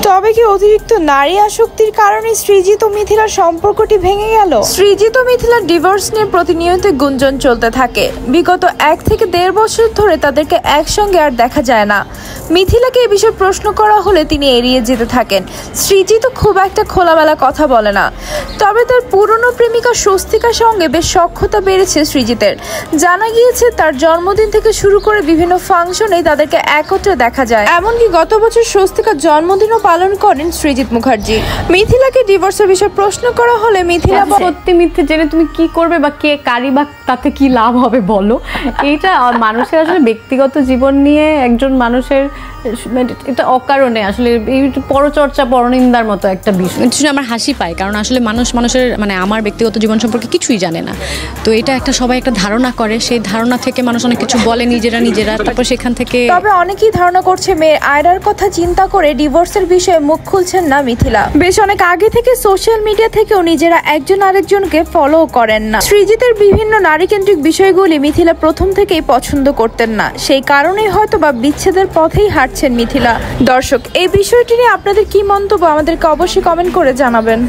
তবে কি অতিরিক্ত নারী আসক্তির কারণে সৃজিত ও মিথিলার সম্পর্কটি ভেঙে গেল? সৃজিত ও মিথিলার ডিভোর্স নিয়ে প্রতিনিয়ত গুঞ্জন চলতে থাকে। বিগত 1 থেকে 1.5 বছর ধরে তাদেরকে একসঙ্গে আর দেখা যায় না। মিথিলাকে এই বিষয়ে প্রশ্ন করা হলে তিনি এড়িয়ে যেতে থাকেন। সৃজিত খুব একটা খোলামেলা কথা বলে না। তবে তার পুরনো প্রেমিকা স্বস্তিকার সঙ্গে বেশ সখ্যতা বেড়েছে সৃজিতের। জানা গিয়েছে তার জন্মদিন থেকে শুরু করে বিভিন্ন ফাংশনে তাদেরকে একত্রে দেখা যায়। এমনকি গত বছর স্বস্তিকার জন্মদিনও পালন করেন সৃজিত মুখার্জি। মিথিলাকে ডিভোর্সের বিষয়ে প্রশ্ন করা হলে মিথিলা সত্যি মিথ্যে জেনে তুমি কি করবে বা কে কারি বা তাতে কি লাভ হবে বলো? এইটা মানুষের আসলে ব্যক্তিগত জীবন নিয়ে একজন মানুষের এটা অকারণে আসলে এই পরচর্চা পরনিন্দার মতো একটা বিষয়। আমার হাসি পায়, কারণ আসলে মানুষের মানে আমার ব্যক্তিগত জীবন সম্পর্কে কিছুই জানে না। তো এটা একটা সবাই একটা ধারণা করে, সেই ধারণা থেকে মানুষ অনেক কিছু বলে নিজেরা, তারপর সেখান থেকে। তবে অনেকেই ধারণা করছে মেয়ের আয়রার কথা চিন্তা করে ডিভোর্সের বিষয়ে মুখ খুলছেন না মিথিলা। বেশ অনেক আগে থেকে সোশ্যাল মিডিয়া থেকেও নিজেরা একজন আরেকজনকে ফলো করেন না। সৃজিতের বিভিন্ন নারীকেন্দ্রিক বিষয়গুলি মিথিলা প্রথম থেকেই পছন্দ করতেন না। সেই কারণেই হয়তো বা বিচ্ছেদের পথেই হাঁটছেন মিথিলা। দর্শক, এই বিষয়টি নিয়ে আপনাদের কি মন্তব্য আমাদেরকে অবশ্যই কমেন্ট করে জানাবেন।